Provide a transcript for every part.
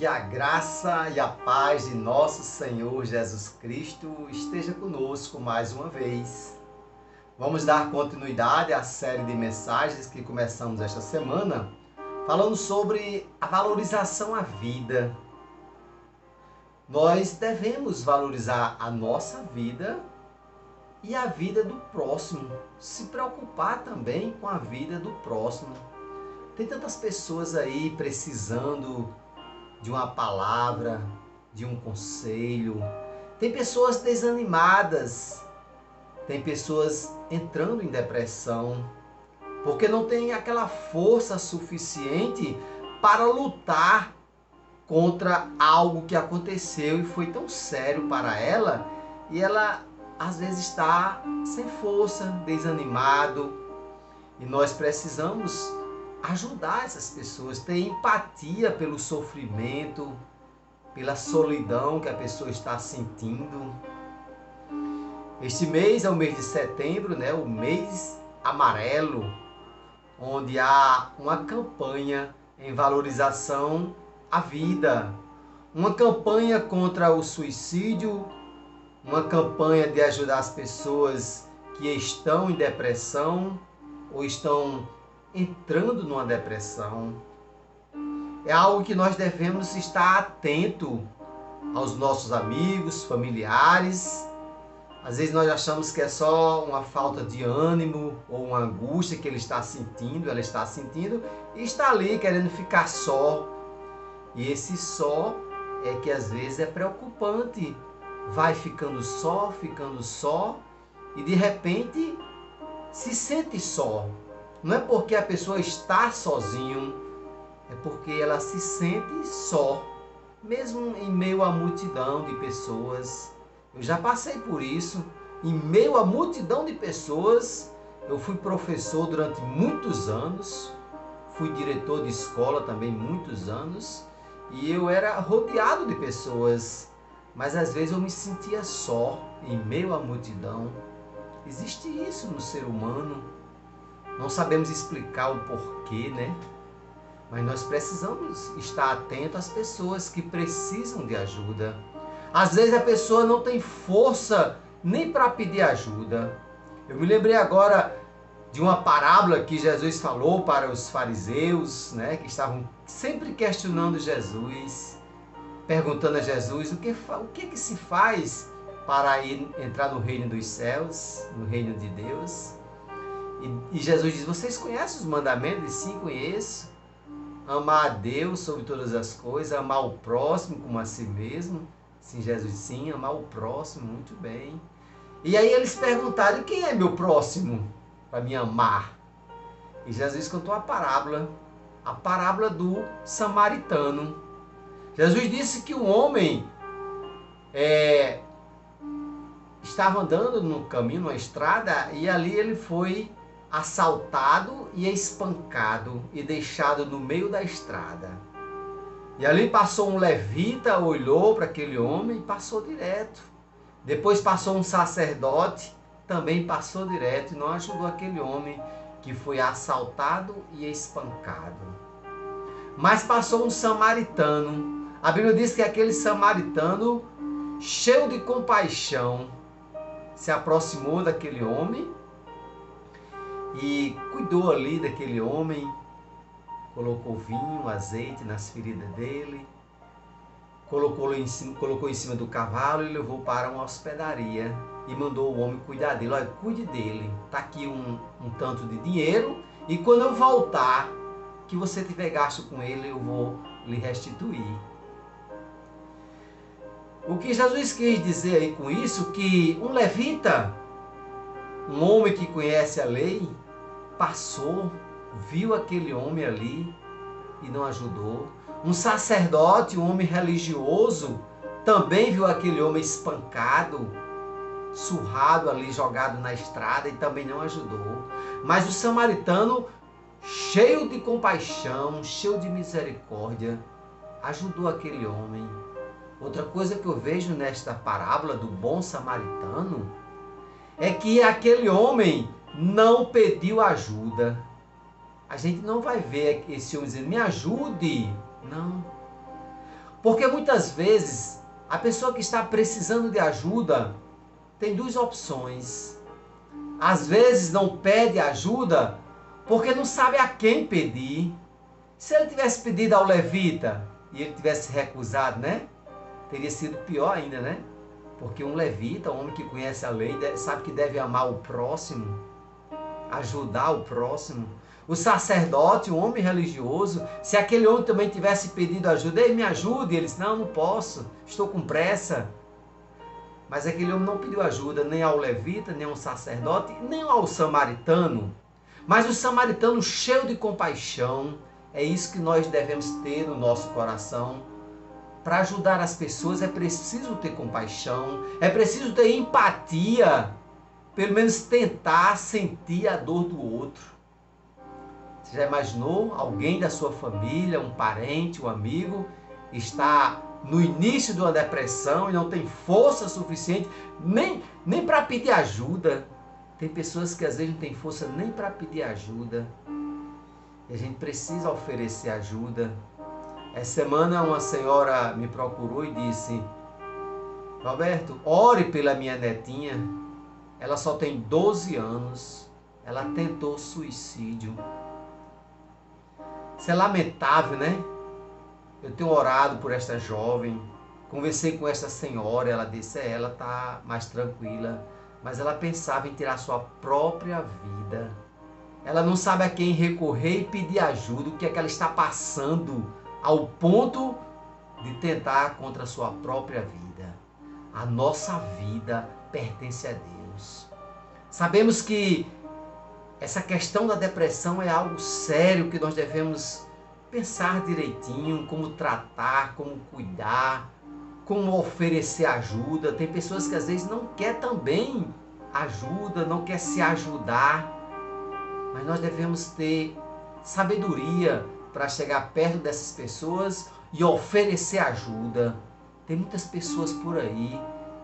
Que a graça e a paz de nosso Senhor Jesus Cristo esteja conosco mais uma vez. Vamos dar continuidade à série de mensagens que começamos esta semana, falando sobre a valorização à vida. Nós devemos valorizar a nossa vida e a vida do próximo, se preocupar também com a vida do próximo. Tem tantas pessoas aí precisando de uma palavra, de um conselho. Tem pessoas desanimadas, tem pessoas entrando em depressão, porque não tem aquela força suficiente para lutar contra algo que aconteceu e foi tão sério para ela, e ela às vezes está sem força, desanimado, e nós precisamos ajudar essas pessoas, ter empatia pelo sofrimento, pela solidão que a pessoa está sentindo. Este mês é o mês de setembro, né? O mês amarelo, onde há uma campanha em valorização à vida, uma campanha contra o suicídio, uma campanha de ajudar as pessoas que estão em depressão ou estão entrando numa depressão. É algo que nós devemos estar atento aos nossos amigos, familiares. Às vezes nós achamos que é só uma falta de ânimo ou uma angústia que ele está sentindo, ela está sentindo, e está ali querendo ficar só. E esse só é que às vezes é preocupante. Vai ficando só, e de repente se sente só. Não é porque a pessoa está sozinho, é porque ela se sente só, mesmo em meio à multidão de pessoas. Eu já passei por isso, em meio à multidão de pessoas. Eu fui professor durante muitos anos, fui diretor de escola também muitos anos, e eu era rodeado de pessoas, mas às vezes eu me sentia só, em meio à multidão. Existe isso no ser humano. Não sabemos explicar o porquê, né? Mas nós precisamos estar atento às pessoas que precisam de ajuda. Às vezes a pessoa não tem força nem para pedir ajuda. Eu me lembrei agora de uma parábola que Jesus falou para os fariseus, né? Que estavam sempre questionando Jesus, perguntando a Jesus o que se faz para entrar no reino dos céus, no reino de Deus. E Jesus diz: vocês conhecem os mandamentos? Sim, conheço. Amar a Deus sobre todas as coisas, amar o próximo como a si mesmo. Sim, Jesus, sim, amar o próximo, muito bem. E aí eles perguntaram: quem é meu próximo para me amar? E Jesus contou a parábola do samaritano. Jesus disse que um homem estava andando no caminho, numa estrada, e ali ele foi assaltado e espancado e deixado no meio da estrada. E ali passou um levita, olhou para aquele homem e passou direto. Depois passou um sacerdote, também passou direto e não ajudou aquele homem que foi assaltado e espancado. Mas passou um samaritano. A Bíblia diz que aquele samaritano, cheio de compaixão, se aproximou daquele homem e cuidou ali daquele homem, colocou vinho, azeite nas feridas dele, colocou em cima do cavalo e levou para uma hospedaria e mandou o homem cuidar dele. Olha, cuide dele, está aqui um tanto de dinheiro, e quando eu voltar, que você tiver gasto com ele, eu vou lhe restituir. O que Jesus quis dizer aí com isso, que um levita, um homem que conhece a lei, passou, viu aquele homem ali e não ajudou. Um sacerdote, um homem religioso, também viu aquele homem espancado, surrado ali, jogado na estrada, e também não ajudou. Mas o samaritano, cheio de compaixão, cheio de misericórdia, ajudou aquele homem. Outra coisa que eu vejo nesta parábola do bom samaritano é que aquele homem não pediu ajuda. A gente não vai ver esse homem dizendo: me ajude. Não. Porque muitas vezes a pessoa que está precisando de ajuda tem duas opções. Às vezes não pede ajuda porque não sabe a quem pedir. Se ele tivesse pedido ao levita e ele tivesse recusado, né? Teria sido pior ainda, né? Porque um levita, um homem que conhece a lei, sabe que deve amar o próximo, ajudar o próximo. O sacerdote, um homem religioso, se aquele homem também tivesse pedido ajuda, ele me ajude, ele disse, não posso, estou com pressa. Mas aquele homem não pediu ajuda nem ao levita, nem ao sacerdote, nem ao samaritano. Mas o samaritano, cheio de compaixão, é isso que nós devemos ter no nosso coração. Para ajudar as pessoas é preciso ter compaixão, é preciso ter empatia, pelo menos tentar sentir a dor do outro. Você já imaginou alguém da sua família, um parente, um amigo, está no início de uma depressão e não tem força suficiente nem para pedir ajuda? Tem pessoas que às vezes não têm força nem para pedir ajuda. E a gente precisa oferecer ajuda. Essa semana uma senhora me procurou e disse, Roberto, ore pela minha netinha. Ela só tem 12 anos. Ela tentou suicídio. Isso é lamentável, né? Eu tenho orado por esta jovem. Conversei com esta senhora. Ela disse, ela está mais tranquila. Mas ela pensava em tirar sua própria vida. Ela não sabe a quem recorrer e pedir ajuda. O que é que ela está passando ao ponto de tentar contra a sua própria vida. A nossa vida pertence a Deus. Sabemos que essa questão da depressão é algo sério que nós devemos pensar direitinho, como tratar, como cuidar, como oferecer ajuda. Tem pessoas que às vezes não quer também ajuda, não quer se ajudar, mas nós devemos ter sabedoria para chegar perto dessas pessoas e oferecer ajuda. Tem muitas pessoas por aí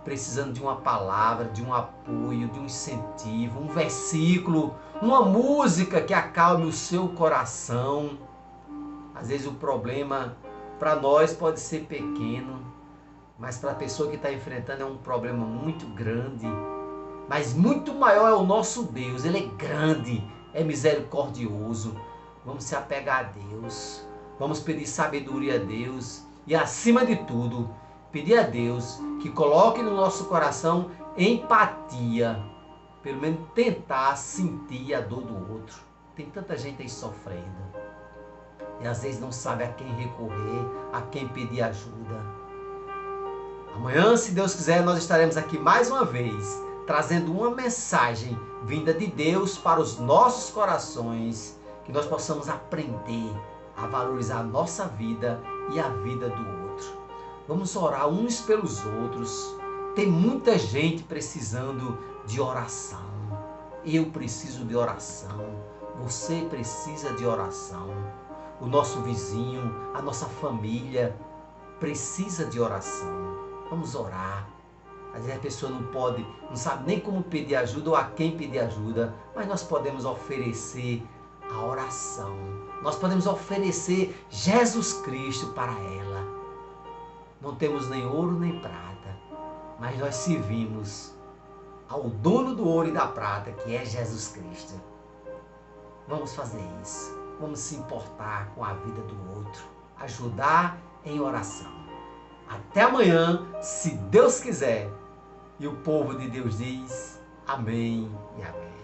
precisando de uma palavra, de um apoio, de um incentivo, um versículo, uma música que acalme o seu coração. Às vezes o problema para nós pode ser pequeno, mas para a pessoa que está enfrentando é um problema muito grande. Mas muito maior é o nosso Deus. Ele é grande, é misericordioso. Vamos se apegar a Deus, vamos pedir sabedoria a Deus e, acima de tudo, pedir a Deus que coloque no nosso coração empatia, pelo menos tentar sentir a dor do outro. Tem tanta gente aí sofrendo e às vezes não sabe a quem recorrer, a quem pedir ajuda. Amanhã, se Deus quiser, nós estaremos aqui mais uma vez, trazendo uma mensagem vinda de Deus para os nossos corações, que nós possamos aprender a valorizar a nossa vida e a vida do outro. Vamos orar uns pelos outros. Tem muita gente precisando de oração. Eu preciso de oração. Você precisa de oração. O nosso vizinho, a nossa família precisa de oração. Vamos orar. Às vezes a pessoa não sabe nem como pedir ajuda ou a quem pedir ajuda, mas nós podemos oferecer a oração. Nós podemos oferecer Jesus Cristo para ela. Não temos nem ouro nem prata, mas nós servimos ao dono do ouro e da prata, que é Jesus Cristo. Vamos fazer isso. Vamos se importar com a vida do outro. Ajudar em oração. Até amanhã, se Deus quiser. E o povo de Deus diz amém e amém.